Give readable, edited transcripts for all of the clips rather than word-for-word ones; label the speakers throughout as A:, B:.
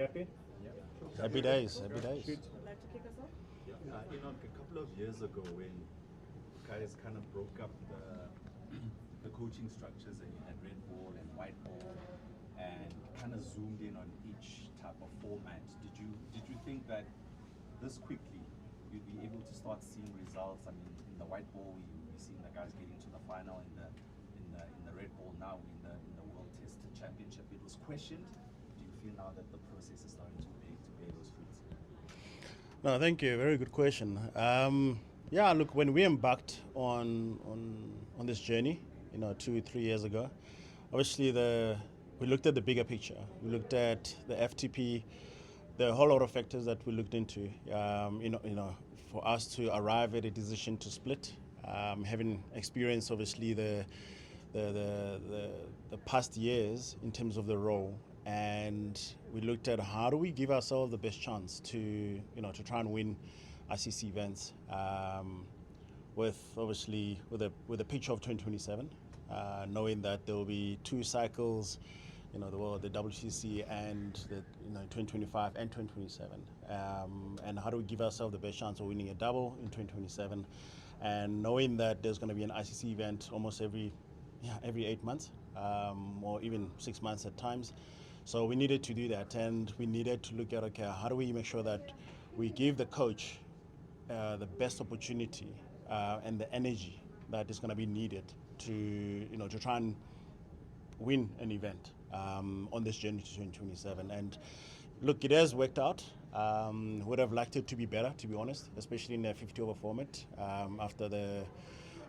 A: Happy?
B: Yeah.
C: Happy days, happy days.
A: Shoot.
D: Would like to kick us off?
B: Enoch, a couple of years ago when guys kind of broke up the coaching structures and you had red ball and white ball and kind of zoomed in on each type of format, did you think that this quickly you'd be able to start seeing results? I mean, in the white ball we're seeing the guys getting to the final. In the red ball now in the World Test Championship, it was questioned. Do you feel now that the process is starting to bear those fruits?
C: No, thank you. Very good question. Yeah, look, when we embarked on this journey, 2-3 years ago, obviously we looked at the bigger picture. We looked at the FTP, the whole lot of factors that we looked into. For us to arrive at a decision to split, having experienced obviously the past years in terms of the role, and we looked at how do we give ourselves the best chance to try and win ICC events, with a picture of 2027, knowing that there will be two cycles, the WTC and the 2025 and 2027, and how do we give ourselves the best chance of winning a double in 2027, and knowing that there's going to be an ICC event almost every 8 months, or even 6 months at times. So we needed to do that, and we needed to look at, okay, how do we make sure that we give the coach the best opportunity and the energy that is going to be needed to try and win an event on this journey to 2027. And look, it has worked out. Would have liked it to be better, to be honest, especially in the 50 over format. After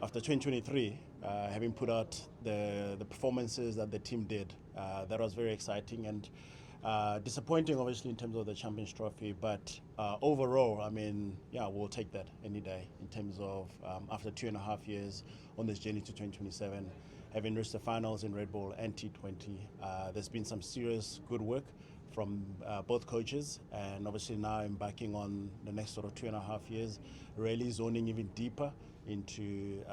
C: 2023, having put out the performances that the team did, that was very exciting and disappointing, obviously, in terms of the Champions Trophy. But overall, I mean, yeah, we'll take that any day in terms of after 2.5 years on this journey to 2027, having reached the finals in Red Bull and T20. There's been some serious good work from both coaches, and obviously now embarking on the next sort of 2.5 years, really zoning even deeper into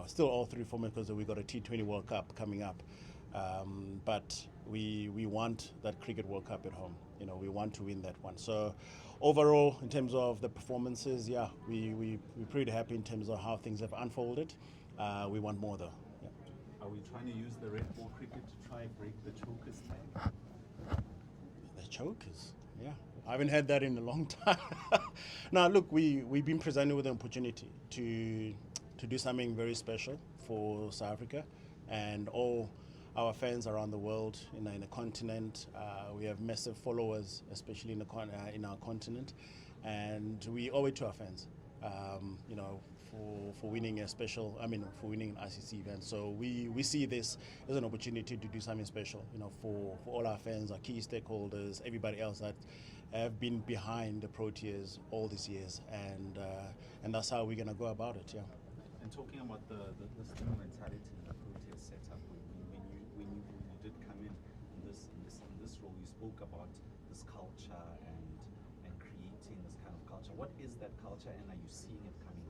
C: still all three formats, because we've got a T20 World Cup coming up, but we want that Cricket World Cup at home. We want to win that one. So overall, in terms of the performances, yeah, we're pretty happy in terms of how things have unfolded. We want more though. Yeah.
B: Are we trying to use the red ball cricket to try and break the chokers tag?
C: The chokers, yeah. I haven't had that in a long time. Now, look, we've been presented with an opportunity to do something very special for South Africa and all our fans around the world, in the continent. We have massive followers, especially in our continent, and we owe it to our fans, for winning for winning an ICC event. So we see this as an opportunity to do something special, for all our fans, our key stakeholders, everybody else that have been behind the Proteas all these years, and that's how we're gonna go about it. Yeah.
B: And talking about the team mentality in the Proteas setup, when you did come in this role, you spoke about this culture and creating this kind of culture. What is that culture, and are you seeing it coming?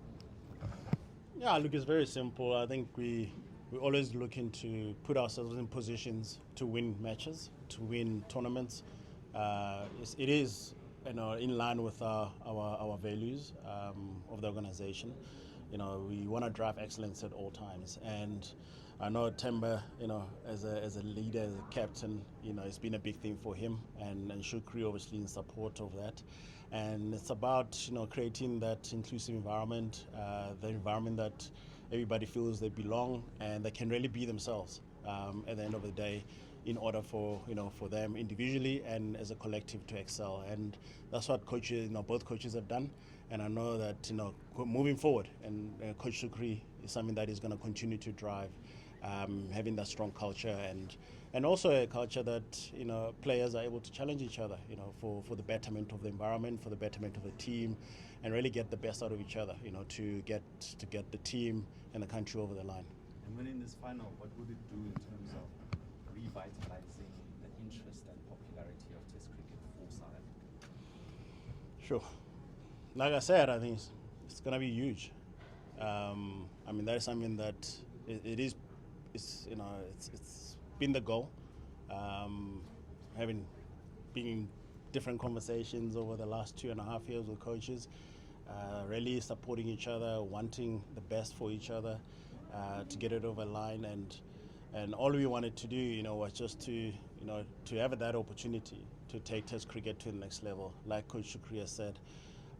C: Yeah, look, it's very simple. I think we're always looking to put ourselves in positions to win matches, to win tournaments. It is in line with our values of the organization. We want to drive excellence at all times, and I know Temba, as a leader, as a captain, it's been a big thing for him, and Shukri obviously in support of that. And it's about creating that inclusive environment, the environment that everybody feels they belong and they can really be themselves at the end of the day, in order for them individually and as a collective to excel. And that's what coaches, both coaches have done. And I know that moving forward, and Coach Shukri is something that is going to continue to drive, having that strong culture and also a culture that players are able to challenge each other, for the betterment of the environment, for the betterment of the team, and really get the best out of each other, to get the team and the country over the line.
B: And winning this final, what would it do in terms of revitalizing the interest and popularity of Test cricket for South Africa?
C: Sure. Like I said, I think it's going to be huge. That is something that it's been the goal. Having been in different conversations over the last 2.5 years with coaches, really supporting each other, wanting the best for each other, to get it over the line, and all we wanted to do, was just to have that opportunity to take Test cricket to the next level. Like Coach Shukriya said,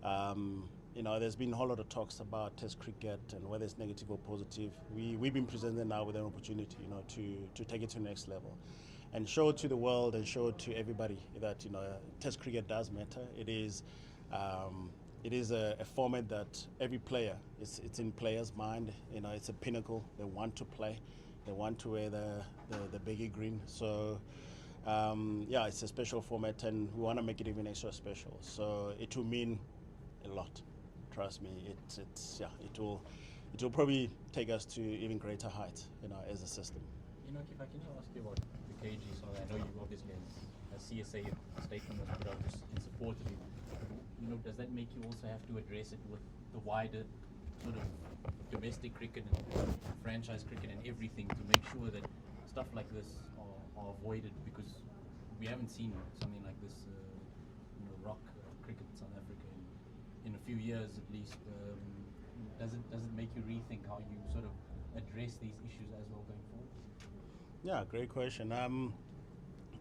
C: there's been a whole lot of talks about Test cricket and whether it's negative or positive. We've been presented now with an opportunity, to take it to the next level, and show it to the world and show it to everybody that Test cricket does matter. It is a format that every player, it's in players' mind. It's a pinnacle. They want to play. They want to wear the biggie green. So it's a special format, and we want to make it even extra special. So it will mean a lot. Trust me. It will probably take us to even greater heights, as a system.
A: Enoch, if I can ask you about the KG, so I know you obviously as CSA statement was put out just in support of you. Does that make you also have to address it with the wider sort of domestic cricket and franchise cricket and everything to make sure that stuff like this are avoided? Because we haven't seen something like this, rock cricket in South Africa in a few years at least. Does it make you rethink how you sort of address these issues as well going forward?
C: Yeah, great question.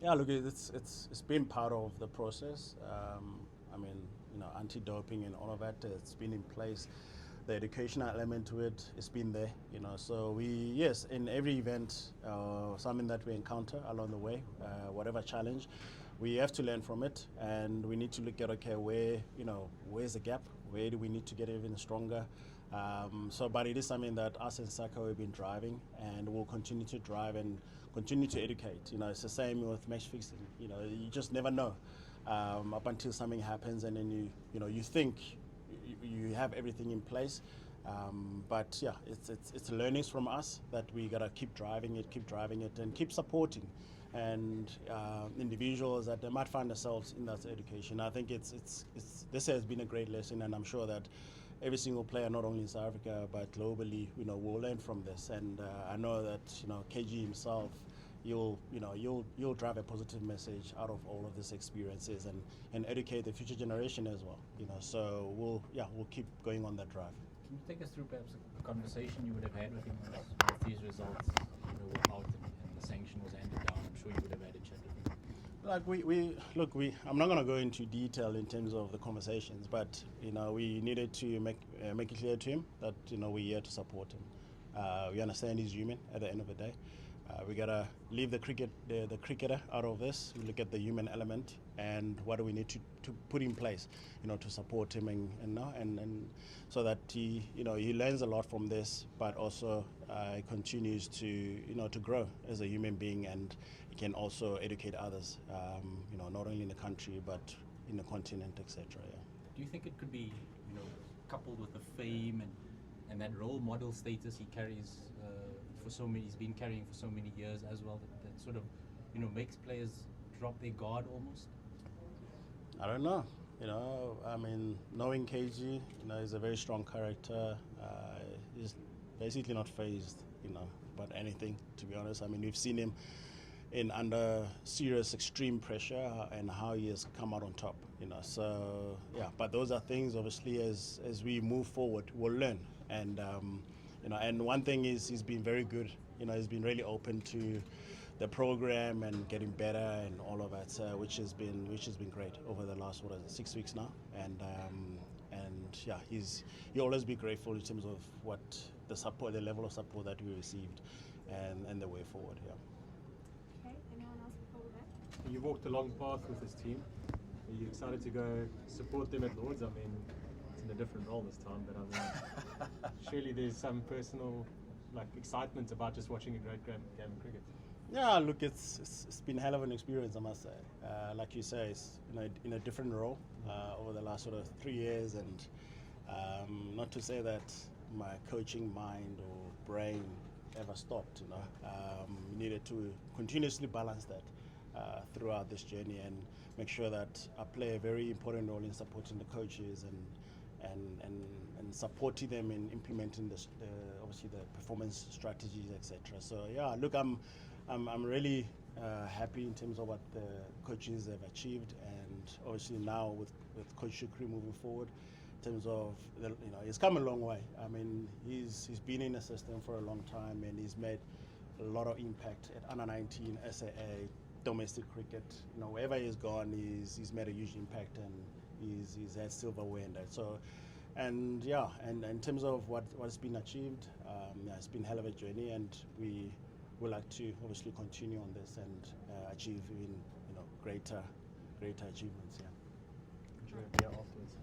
C: Look, it's been part of the process. Anti-doping and all of that, it's been in place. The educational element to it, it's been there. So in every event, something that we encounter along the way, whatever challenge, we have to learn from it, and we need to look at, okay, where's the gap? Where do we need to get even stronger? But it is something that us in SACA we've been driving, and we'll continue to drive and continue to educate. It's the same with match fixing. You just never know up until something happens, and then you think you have everything in place. It's learnings from us that we gotta keep driving it, and keep supporting, and individuals that they might find themselves in that education. I think this has been a great lesson, and I'm sure that every single player, not only in South Africa but globally, will learn from this. And I know that KG himself, you'll drive a positive message out of all of these experiences, and educate the future generation as well. So we'll keep going on that drive.
A: Can you take us through perhaps a conversation you would have had with him once these results were out and the sanction was handed down? I'm sure you would have had a chat with him. I'm not going to go into detail in terms of the conversations, but we needed to make it clear to him that we're here to support him. We understand he's human at the end of the day. We gotta leave the cricketer out of this. We look at the human element and what do we need to put in place, to support him, and so that he learns a lot from this, but also continues to grow as a human being, and he can also educate others, not only in the country but in the continent, etc. Yeah. Do you think it could be, coupled with the fame and that role model status he carries? He's been carrying for so many years as well, that sort of makes players drop their guard almost? I
C: don't know. Knowing KG, he's a very strong character. He's basically not fazed, about anything, to be honest. We've seen him under serious extreme pressure and how he has come out on top, So but those are things obviously as we move forward we'll learn, and and one thing is he's been very good. He's been really open to the program and getting better and all of that, which has been great over the last 6 weeks now. And he'll always be grateful in terms of what the support, the level of support that we received, and the way forward. Yeah.
D: Okay. Anyone else before that?
E: You walked a long path with this team. Are you excited to go support them at Lords? It's in a different role this time, but surely there's some personal excitement about just watching a great game of cricket.
C: Yeah, look, it's been a hell of an experience, I must say. Like you say, it's in a different role over the last 3 years, and not to say that my coaching mind or brain ever stopped. Needed to continuously balance that throughout this journey, and make sure that I play a very important role in supporting the coaches and supporting them in implementing obviously the performance strategies, etc. So yeah, look, I'm really happy in terms of what the coaches have achieved, and obviously now with Coach Shukri moving forward, in terms of he's come a long way. I mean, he's been in the system for a long time, and he's made a lot of impact at under 19, SAA, domestic cricket. Wherever he's gone, he's made a huge impact, and he's had silverware in that. So, and in terms of what's been achieved, it's been a hell of a journey, and we would like to obviously continue on this and achieve even greater achievements.
E: Enjoy a beer afterwards.